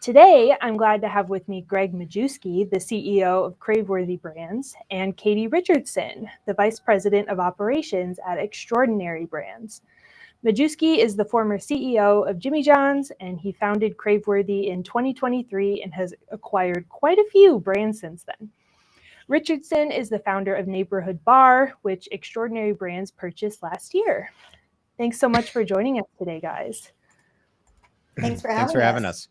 Today, I'm glad to have with me Greg Majewski, the CEO of Craveworthy Brands, and Katy Richardson, the Vice President of Operations at Extraordinary Brands. Majewski is the former CEO of Jimmy John's, and he founded Craveworthy in 2023 and has acquired quite a few brands since then. Richardson is the founder of Neighborhood Barre, which Extraordinary Brands purchased last year. Thanks so much for joining us today, guys. Thanks for having us.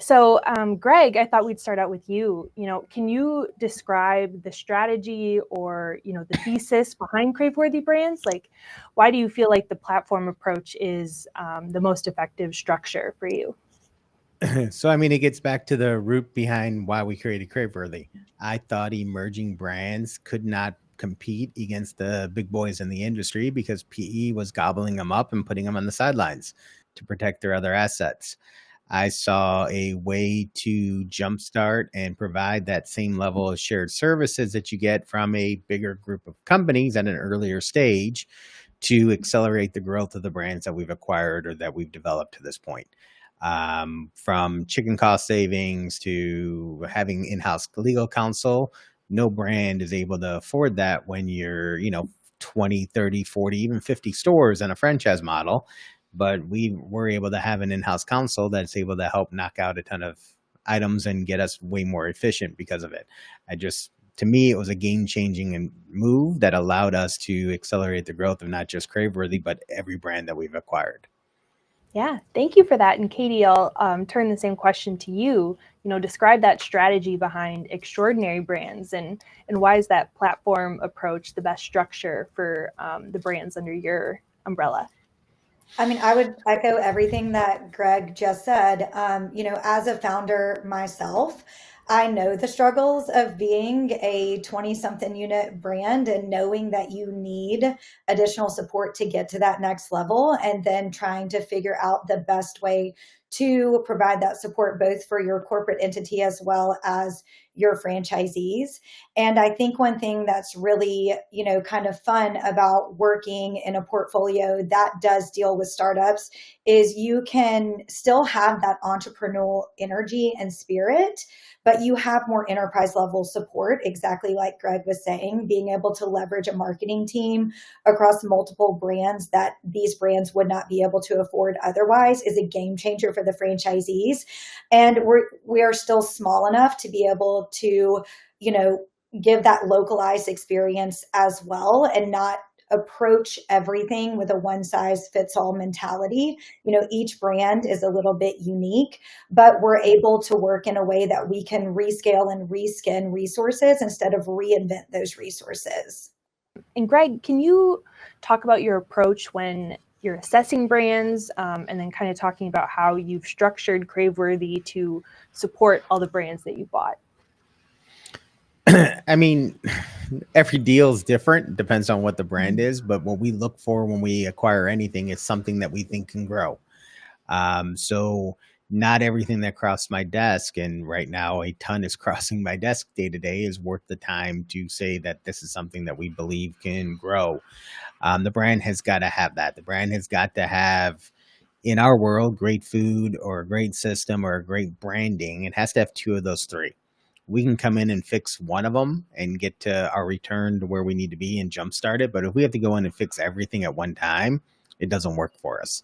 So, Greg, I thought we'd start out with you. Can you describe the strategy or, the thesis behind Craveworthy Brands? Like, why do you feel like the platform approach is the most effective structure for you? So, it gets back to the root behind why we created Craveworthy. I thought emerging brands could not compete against the big boys in the industry because PE was gobbling them up and putting them on the sidelines to protect their other assets. I saw a way to jumpstart and provide that same level of shared services that you get from a bigger group of companies at an earlier stage to accelerate the growth of the brands that we've acquired or that we've developed to this point. From chicken cost savings to having in-house legal counsel, no brand is able to afford that when you're, 20, 30, 40, even 50 stores in a franchise model. But we were able to have an in-house counsel that's able to help knock out a ton of items and get us way more efficient because of it. To me, it was a game-changing move that allowed us to accelerate the growth of not just Craveworthy, but every brand that we've acquired. Yeah, thank you for that. And Katy, I'll turn the same question to you. Describe that strategy behind Extraordinary Brands and why is that platform approach the best structure for the brands under your umbrella? I would echo everything that Greg just said. As a founder myself, I know the struggles of being a 20-something unit brand and knowing that you need additional support to get to that next level, and then trying to figure out the best way to provide that support both for your corporate entity as well as your franchisees. And I think one thing that's really, kind of fun about working in a portfolio that does deal with startups is you can still have that entrepreneurial energy and spirit, but you have more enterprise level support, exactly like Greg was saying, being able to leverage a marketing team across multiple brands that these brands would not be able to afford otherwise is a game changer for the franchisees. And we are still small enough to be able to, give that localized experience as well and not approach everything with a one size fits all mentality. Each brand is a little bit unique, but we're able to work in a way that we can rescale and reskin resources instead of reinvent those resources. And Greg, can you talk about your approach when you're assessing brands and then kind of talking about how you've structured Craveworthy to support all the brands that you bought? Every deal is different, depends on what the brand is, but what we look for when we acquire anything is something that we think can grow. So not everything that crossed my desk, and right now a ton is crossing my desk day to day, is worth the time to say that this is something that we believe can grow. The brand has got to have that. The brand has got to have, in our world, great food or a great system or a great branding. It has to have two of those three. We can come in and fix one of them and get to our return to where we need to be and jumpstart it. But if we have to go in and fix everything at one time, it doesn't work for us.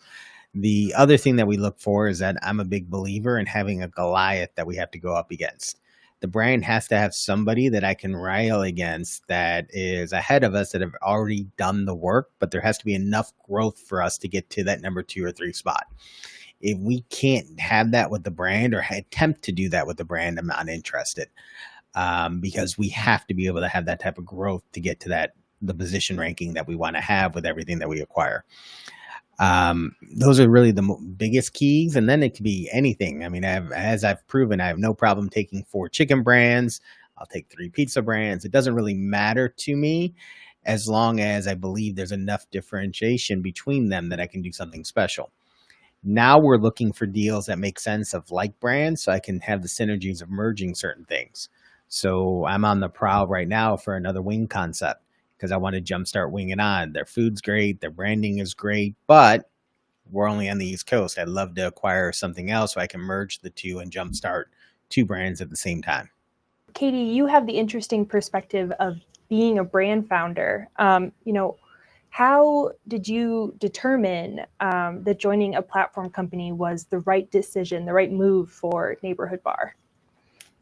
The other thing that we look for is that I'm a big believer in having a Goliath that we have to go up against. The brand has to have somebody that I can rail against that is ahead of us, that have already done the work, but there has to be enough growth for us to get to that number 2 or 3 spot. If we can't have that with the brand or attempt to do that with the brand, I'm not interested, because we have to be able to have that type of growth to get to the position ranking that we want to have with everything that we acquire. Those are really the biggest keys. And then it could be anything. As I've proven, I have no problem taking 4 chicken brands. I'll take 3 pizza brands. It doesn't really matter to me as long as I believe there's enough differentiation between them that I can do something special. Now we're looking for deals that make sense of like brands, so I can have the synergies of merging certain things. So I'm on the prowl right now for another wing concept because I want to jumpstart Wing It On. Their food's great, their branding is great, but we're only on the East Coast. I'd love to acquire something else so I can merge the two and jumpstart two brands at the same time. Katy, you have the interesting perspective of being a brand founder. How did you determine that joining a platform company was the right decision, the right move for Neighborhood Barre?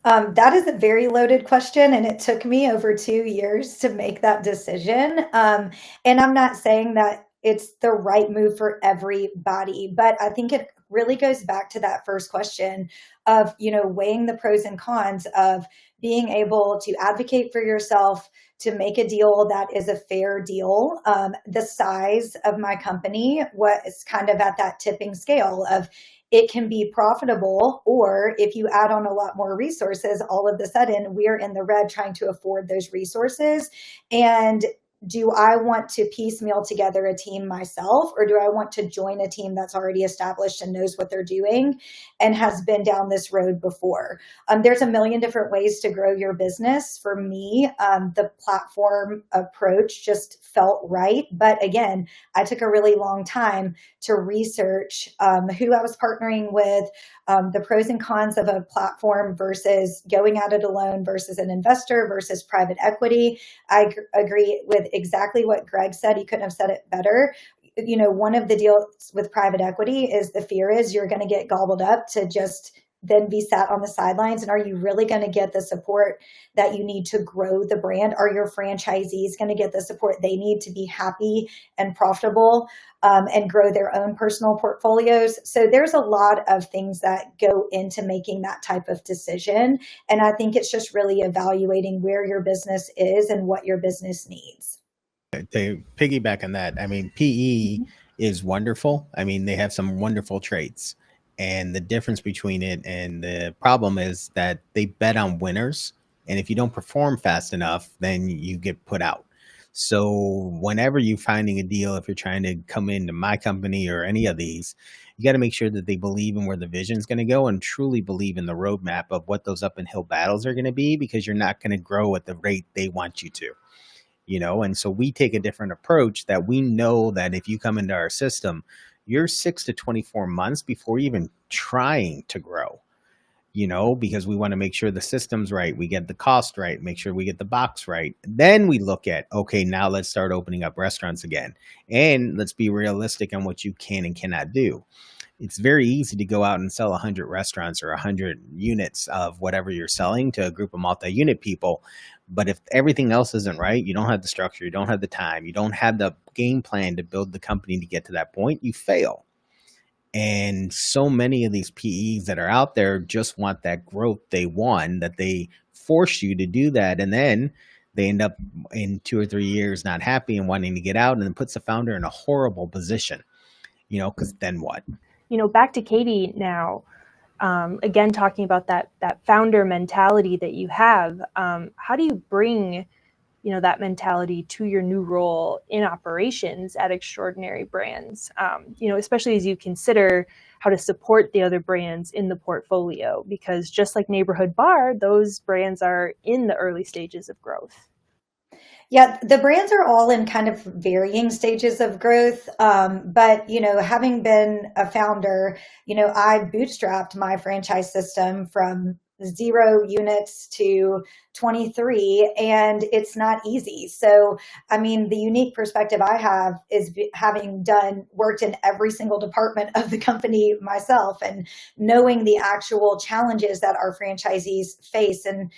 That is a very loaded question, and it took me over 2 years to make that decision. And I'm not saying that it's the right move for everybody, but I think it really goes back to that first question of, weighing the pros and cons of being able to advocate for yourself, to make a deal that is a fair deal. The size of my company was kind of at that tipping scale of, it can be profitable, or if you add on a lot more resources, all of a sudden we're in the red trying to afford those resources. And do I want to piecemeal together a team myself, or do I want to join a team that's already established and knows what they're doing and has been down this road before? There's a million different ways to grow your business. For me, the platform approach just felt right. But again, I took a really long time to research who I was partnering with, the pros and cons of a platform versus going at it alone versus an investor versus private equity. I agree with exactly what Greg said. He couldn't have said it better. One of the deals with private equity is the fear is you're going to get gobbled up to just then be sat on the sidelines. And are you really going to get the support that you need to grow the brand? Are your franchisees going to get the support they need to be happy and profitable and grow their own personal portfolios? So there's a lot of things that go into making that type of decision. And I think it's just really evaluating where your business is and what your business needs. To piggyback on that, I mean, PE is wonderful. I mean, they have some wonderful traits. And the difference between it and the problem is that they bet on winners. And if you don't perform fast enough, then you get put out. So whenever you're finding a deal, if you're trying to come into my company or any of these, you got to make sure that they believe in where the vision is going to go and truly believe in the roadmap of what those up and hill battles are going to be, because you're not going to grow at the rate they want you to. And so we take a different approach that we know that if you come into our system, you're 6 to 24 months before even trying to grow, because we want to make sure the system's right. We get the cost right, make sure we get the box right. Then we look at, okay, now let's start opening up restaurants again. And let's be realistic on what you can and cannot do. It's very easy to go out and sell 100 restaurants or 100 units of whatever you're selling to a group of multi-unit people. But if everything else isn't right, you don't have the structure, you don't have the time, you don't have the game plan to build the company to get to that point, you fail. And so many of these PEs that are out there just want that growth day one, that they force you to do that. And then they end up in 2 or 3 years not happy and wanting to get out, and it puts the founder in a horrible position, because then what? Back to Katy now, again, talking about that founder mentality that you have. How do you bring, that mentality to your new role in operations at Extraordinary Brands, especially as you consider how to support the other brands in the portfolio? Because just like Neighborhood Barre, those brands are in the early stages of growth. Yeah, the brands are all in kind of varying stages of growth. But, having been a founder, I bootstrapped my franchise system from 0 units to 23, and it's not easy. So, I mean, the unique perspective I have is having worked in every single department of the company myself and knowing the actual challenges that our franchisees face. And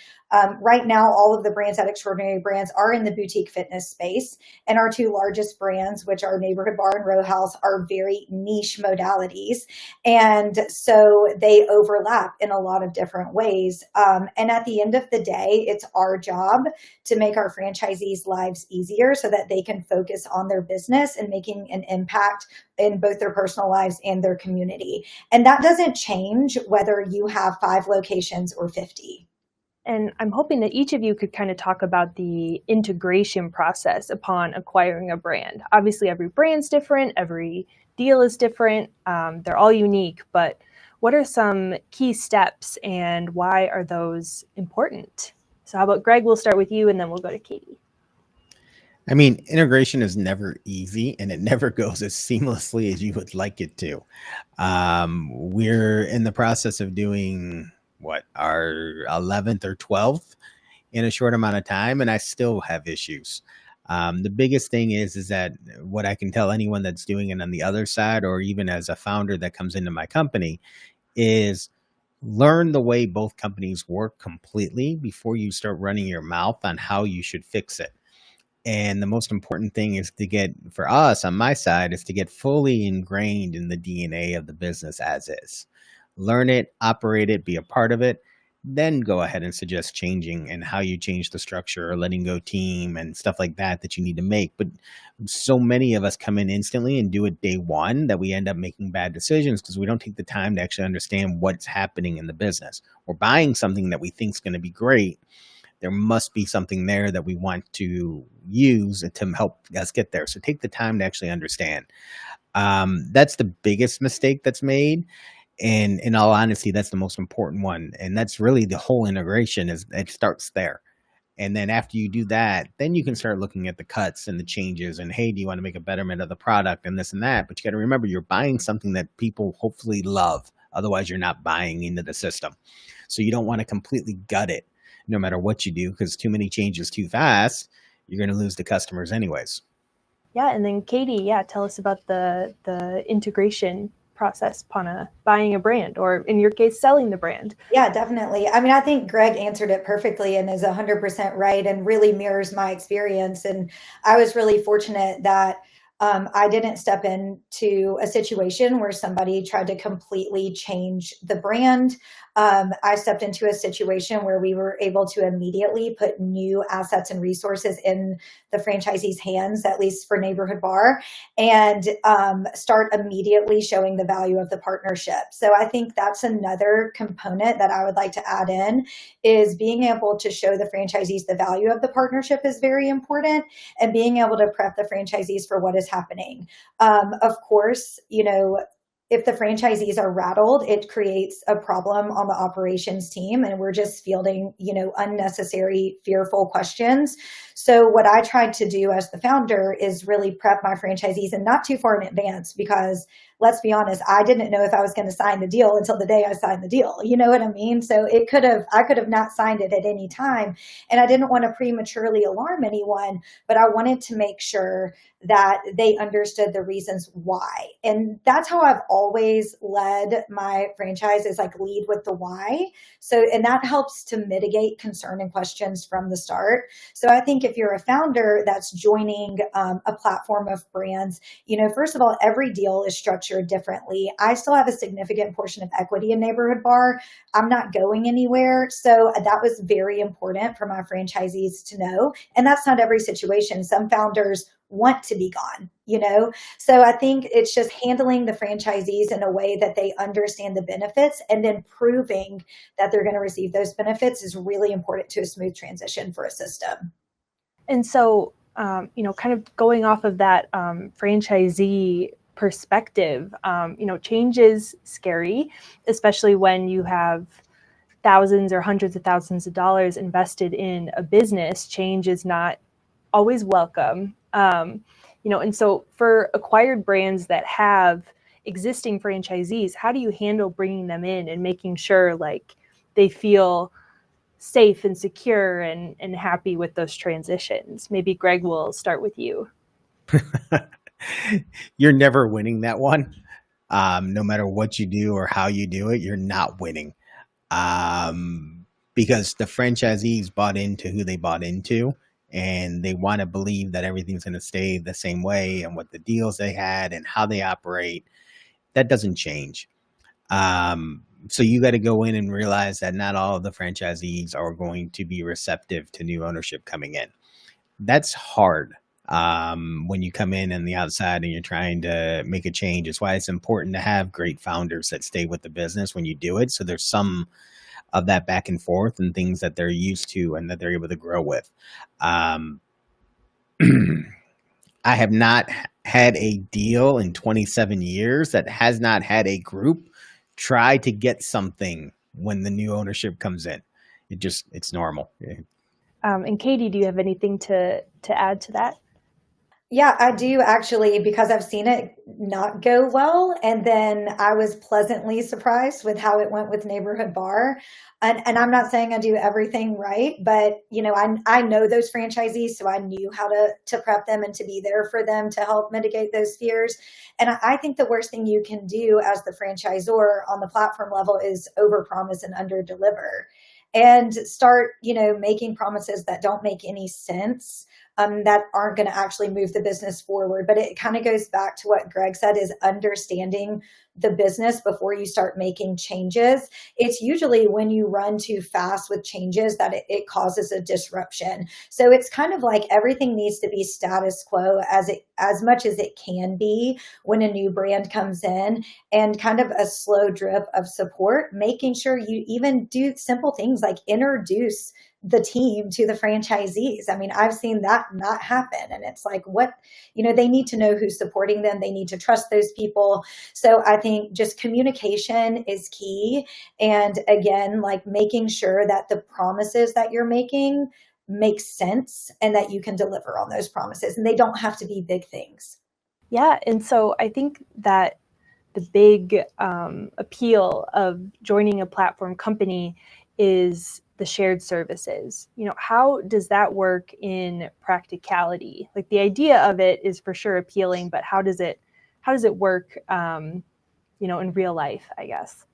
right now, all of the brands at Extraordinary Brands are in the boutique fitness space, and our 2 largest brands, which are Neighborhood Barre and Row House, are very niche modalities. And so they overlap in a lot of different ways. And at the end of the day, it's our job to make our franchisees' lives easier so that they can focus on their business and making an impact in both their personal lives and their community. And that doesn't change whether you have 5 locations or 50. And I'm hoping that each of you could kind of talk about the integration process upon acquiring a brand. Obviously, every brand's different, every deal is different, they're all unique, but what are some key steps and why are those important? So how about Greg, we'll start with you and then we'll go to Katy. I mean, integration is never easy and it never goes as seamlessly as you would like it to. We're in the process of doing what, our 11th or 12th in a short amount of time, and I still have issues. The biggest thing is that what I can tell anyone that's doing it on the other side, or even as a founder that comes into my company, is learn the way both companies work completely before you start running your mouth on how you should fix it. And the most important thing is to get, for us on my side, is to get fully ingrained in the DNA of the business as is. Learn it, operate it, be a part of it, then go ahead and suggest changing and how you change the structure or letting go team and stuff like that that you need to make. But so many of us come in instantly and do it day one that we end up making bad decisions because we don't take the time to actually understand what's happening in the business. We're buying something that we think is going to be great. There must be something there that we want to use to help us get there. So take the time to actually understand. That's the biggest mistake that's made. And in all honesty, that's the most important one. And that's really the whole integration, is it starts there. And then after you do that, then you can start looking at the cuts and the changes and, hey, do you want to make a betterment of the product and this and that? But you got to remember, you're buying something that people hopefully love. Otherwise, you're not buying into the system. So you don't want to completely gut it no matter what you do, because too many changes too fast, you're going to lose the customers anyways. Yeah. And then Katy, tell us about the integration process upon buying a brand, or in your case, selling the brand. Yeah, definitely. I mean, I think Greg answered it perfectly and is 100% right and really mirrors my experience. And I was really fortunate that I didn't step into a situation where somebody tried to completely change the brand. I stepped into a situation where we were able to immediately put new assets and resources in the franchisee's hands, at least for Neighborhood Barre, and start immediately showing the value of the partnership. So I think that's another component that I would like to add in, is being able to show the franchisees the value of the partnership is very important, and being able to prep the franchisees for what is happening. Of course, if the franchisees are rattled, it creates a problem on the operations team, and we're just fielding, unnecessary, fearful questions. So what I tried to do as the founder is really prep my franchisees, and not too far in advance, because let's be honest, I didn't know if I was going to sign the deal until the day I signed the deal. You know what I mean? So I could have not signed it at any time, and I didn't want to prematurely alarm anyone, but I wanted to make sure that they understood the reasons why. And that's how I've always led my franchise, is like lead with the why. So, and that helps to mitigate concern and questions from the start. So I think if you're a founder that's joining a platform of brands, first of all, every deal is structured differently. I still have a significant portion of equity in Neighborhood Barre. I'm not going anywhere. So that was very important for my franchisees to know. And that's not every situation. Some founders want to be gone, So I think it's just handling the franchisees in a way that they understand the benefits, and then proving that they're going to receive those benefits is really important to a smooth transition for a system. And so, kind of going off of that franchisee perspective, change is scary, especially when you have thousands or hundreds of thousands of dollars invested in a business. Change is not always welcome. And so for acquired brands that have existing franchisees, how do you handle bringing them in and making sure like they feel safe and secure and happy with those transitions? Maybe Greg, will start with you. You're never winning that one. No matter what you do or how you do it, you're not winning. Because the franchisees bought into who they bought into, and they want to believe that everything's going to stay the same way, and what the deals they had and how they operate, that doesn't change. So you got to go in and realize that not all of the franchisees are going to be receptive to new ownership coming in. That's hard when you come in on the outside and you're trying to make a change. It's why it's important to have great founders that stay with the business when you do it. So there's some of that back and forth and things that they're used to and that they're able to grow with. I have not had a deal in 27 years that has not had a group try to get something when the new ownership comes in. It's normal. And Katy, do you have anything to add to that? Yeah, I do actually, because I've seen it not go well. And then I was pleasantly surprised with how it went with Neighborhood Bar. And I'm not saying I do everything right, but I know those franchisees, so I knew how to prep them and to be there for them to help mitigate those fears. And I think the worst thing you can do as the franchisor on the platform level is overpromise and underdeliver and start, making promises that don't make any sense, that aren't going to actually move the business forward. But it kind of goes back to what Greg said, is understanding the business before you start making changes. It's usually when you run too fast with changes that it causes a disruption. So it's kind of like everything needs to be status quo as much as it can be when a new brand comes in, and kind of a slow drip of support, making sure you even do simple things like introduce the team to the franchisees. I mean, I've seen that not happen. And it's like, they need to know who's supporting them. They need to trust those people. So I think just communication is key. And again, like making sure that the promises that you're making make sense and that you can deliver on those promises. And they don't have to be big things. Yeah. And so I think that the big appeal of joining a platform company is the shared services. How does that work in practicality? Like, the idea of it is for sure appealing, but how does it work, in real life, I guess?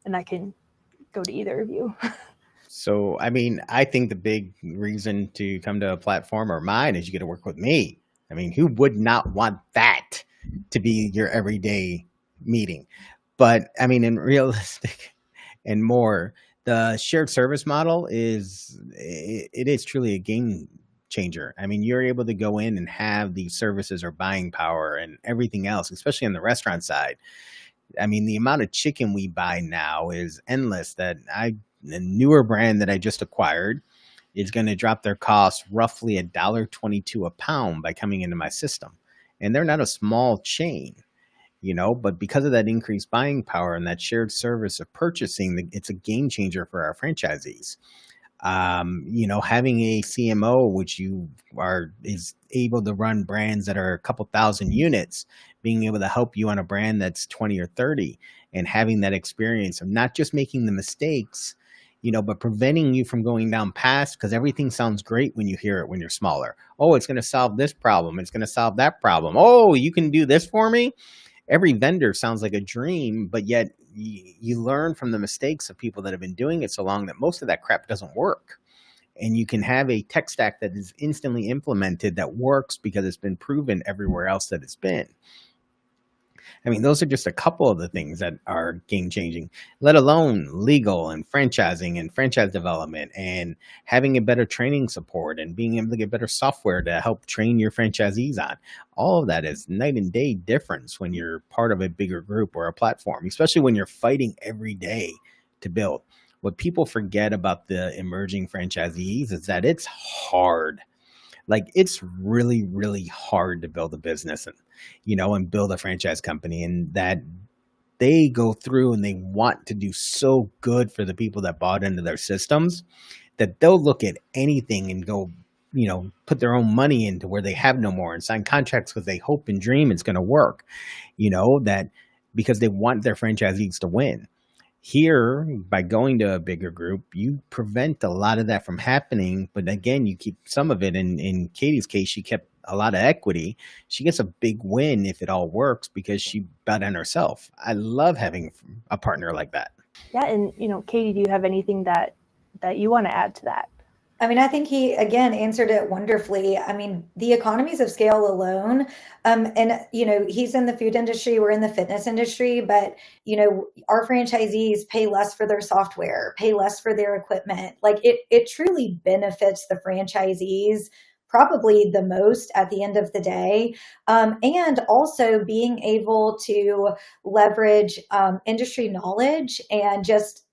And I can go to either of you. So, I mean, I think the big reason to come to a platform or mine is you get to work with me. I mean, who would not want that to be your everyday meeting? But I mean, in realistic and more, the shared service model it is truly a game changer. I mean, you're able to go in and have these services or buying power and everything else, especially on the restaurant side. I mean, the amount of chicken we buy now is endless. The newer brand that I just acquired is going to drop their cost roughly $1.22 a pound by coming into my system. And they're not a small chain, but because of that increased buying power and that shared service of purchasing, it's a game changer for our franchisees. Having a CMO, which is able to run brands that are a couple thousand units, being able to help you on a brand that's 20 or 30, and having that experience of not just making the mistakes, but preventing you from going down past, because everything sounds great when you hear it when you're smaller. Oh, it's going to solve this problem. It's going to solve that problem. Oh, you can do this for me. Every vendor sounds like a dream, but yet you learn from the mistakes of people that have been doing it so long that most of that crap doesn't work. And you can have a tech stack that is instantly implemented that works because it's been proven everywhere else that it's been. I mean, those are just a couple of the things that are game changing, let alone legal and franchising and franchise development and having a better training support and being able to get better software to help train your franchisees on. All of that is night and day difference when you're part of a bigger group or a platform, especially when you're fighting every day to build. What people forget about the emerging franchisees is that it's hard. Like, it's really, really hard to build a business and build a franchise company, and that they go through and they want to do so good for the people that bought into their systems that they'll look at anything and go, put their own money into where they have no more and sign contracts because they hope and dream it's going to work, that because they want their franchisees to win. Here, by going to a bigger group, you prevent a lot of that from happening. But again, you keep some of it. In Katy's case, she kept a lot of equity. She gets a big win if it all works because she bet on herself. I love having a partner like that. Yeah. And, Katy, do you have anything that you want to add to that? I mean, I think he, again, answered it wonderfully. I mean, the economies of scale alone, and, he's in the food industry, we're in the fitness industry, but, our franchisees pay less for their software, pay less for their equipment. Like, it truly benefits the franchisees probably the most at the end of the day. And also being able to leverage industry knowledge and just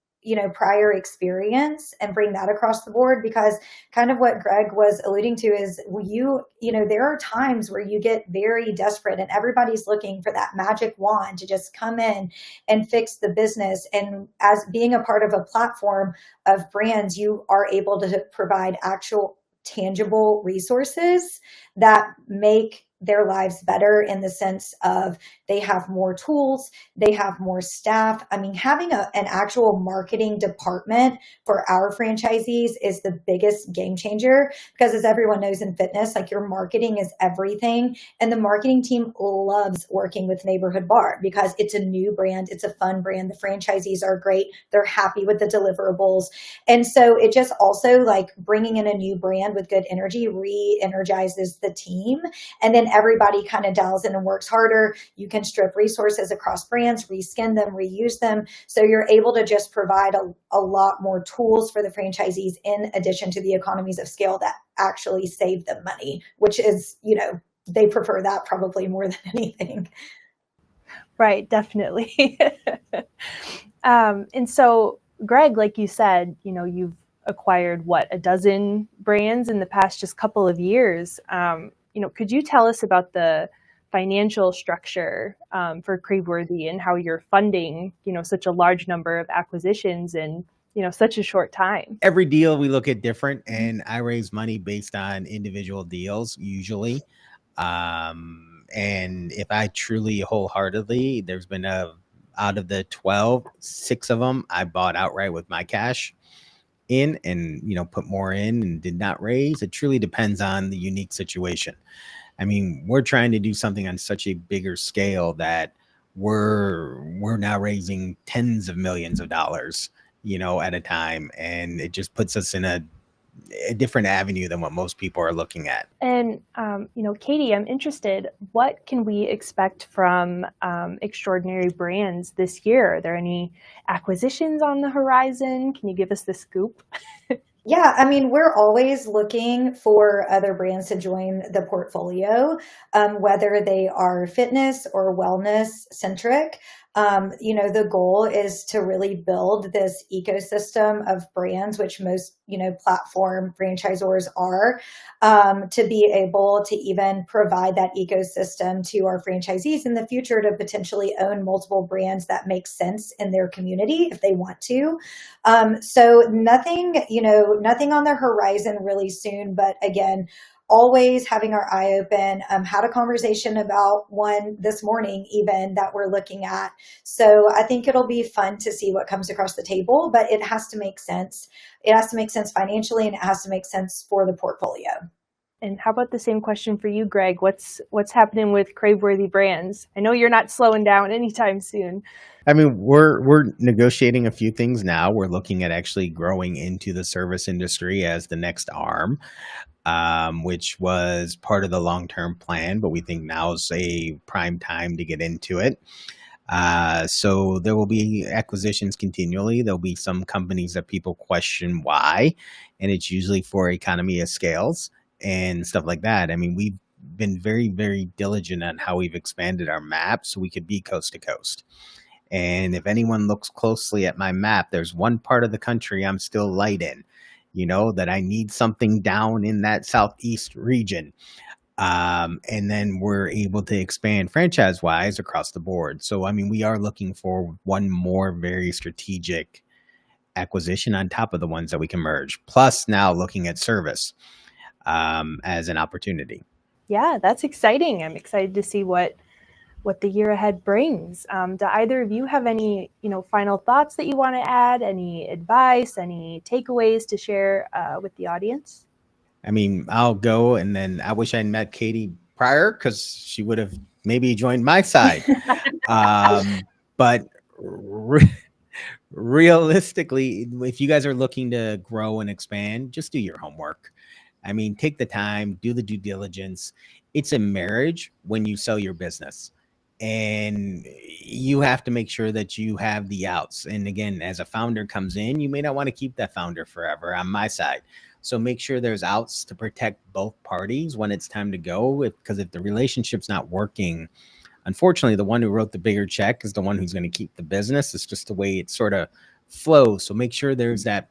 prior experience and bring that across the board, because kind of what Greg was alluding to is there are times where you get very desperate and everybody's looking for that magic wand to just come in and fix the business. And as being a part of a platform of brands, you are able to provide actual tangible resources that make their lives better, in the sense of they have more tools, they have more staff. I mean, having an actual marketing department for our franchisees is the biggest game changer, because as everyone knows in fitness, like, your marketing is everything. And the marketing team loves working with Neighborhood Barre because it's a new brand. It's a fun brand. The franchisees are great. They're happy with the deliverables. And so it just also, like, bringing in a new brand with good energy re-energizes the team. And then everybody kind of dials in and works harder. You can strip resources across brands, reskin them, reuse them. So you're able to just provide a lot more tools for the franchisees, in addition to the economies of scale that actually save them money, which is, they prefer that probably more than anything. Right, definitely. And so, Greg, like you said, you've acquired a dozen brands in the past just couple of years. Could you tell us about the financial structure for Craveworthy and how you're funding, such a large number of acquisitions in, such a short time? Every deal we look at different, and I raise money based on individual deals usually. And if I truly wholeheartedly, there's been out of the 12, 6 of them I bought outright with my cash in, and put more in and did not raise. It truly depends on the unique situation. I mean, we're trying to do something on such a bigger scale that we're now raising tens of millions of dollars, at a time, and it just puts us in a different avenue than what most people are looking at. And Katy, I'm interested, what can we expect from Extraordinary Brands this year? Are there any acquisitions on the horizon? Can you give us the scoop? Yeah, I mean, we're always looking for other brands to join the portfolio, whether they are fitness or wellness centric. The goal is to really build this ecosystem of brands, which most, platform franchisors are, to be able to even provide that ecosystem to our franchisees in the future to potentially own multiple brands that make sense in their community if they want to. So nothing on the horizon really soon, but again, always having our eye open. Had a conversation about one this morning even that we're looking at. So I think it'll be fun to see what comes across the table, but it has to make sense. It has to make sense financially, and it has to make sense for the portfolio. And how about the same question for you, Greg? What's happening with Craveworthy Brands? I know you're not slowing down anytime soon. I mean, we're negotiating a few things now. We're looking at actually growing into the service industry as the next arm, which was part of the long-term plan, but we think now is a prime time to get into it. So there will be acquisitions continually. There'll be some companies that people question why, and it's usually for economy of scales and stuff like that. I mean, we've been very, very diligent on how we've expanded our map so we could be coast to coast. And if anyone looks closely at my map, there's one part of the country I'm still light in, that I need something down in that Southeast region. And then we're able to expand franchise-wise across the board. So, I mean, we are looking for one more very strategic acquisition on top of the ones that we can merge, plus now looking at service as an opportunity. Yeah, that's exciting. I'm excited to see what the year ahead brings. Do either of you have any, final thoughts that you want to add? Any advice, any takeaways to share with the audience? I mean, I'll go, and then I wish I'd met Katy prior, because she would have maybe joined my side. But realistically, if you guys are looking to grow and expand, just do your homework. I mean, take the time, do the due diligence. It's a marriage when you sell your business, and you have to make sure that you have the outs. And again, as a founder comes in, you may not want to keep that founder forever on my side. So make sure there's outs to protect both parties when it's time to go. Because if the relationship's not working, unfortunately, the one who wrote the bigger check is the one who's going to keep the business. It's just the way it sort of flows. So make sure there's that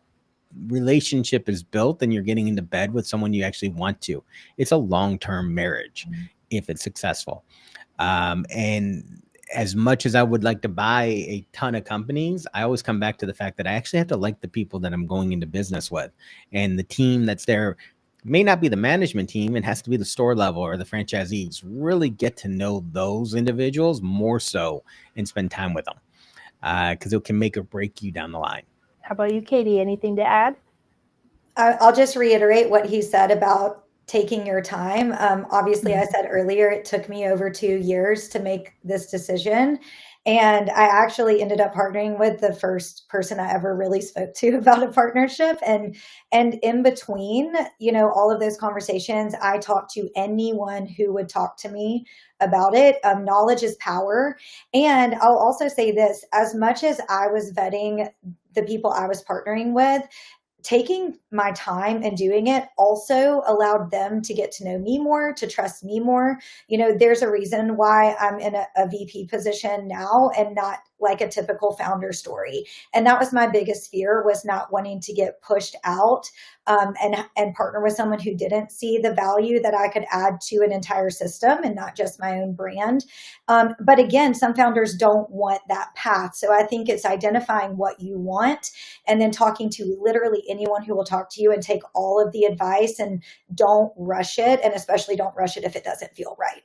relationship is built and you're getting into bed with someone you actually want to. It's a long-term marriage if it's successful. And as much as I would like to buy a ton of companies, I always come back to the fact that I actually have to like the people that I'm going into business with, and the team that's there may not be the management team. It has to be the store level or the franchisees. Really get to know those individuals more so and spend time with them, because it can make or break you down the line. How about you, Katie? Anything to add? I'll just reiterate what he said about taking your time. Obviously, I said earlier, it took me over 2 years to make this decision. And I actually ended up partnering with the first person I ever really spoke to about a partnership. And in between, all of those conversations, I talked to anyone who would talk to me about it. Knowledge is power. And I'll also say this, as much as I was vetting the people I was partnering with, taking my time and doing it also allowed them to get to know me more, to trust me more. There's a reason why I'm in a VP position now and not like a typical founder story. And that was my biggest fear, was not wanting to get pushed out and partner with someone who didn't see the value that I could add to an entire system and not just my own brand. But again, some founders don't want that path. So I think it's identifying what you want and then talking to literally anyone who will talk to you and take all of the advice, and don't rush it. And especially don't rush it if it doesn't feel right.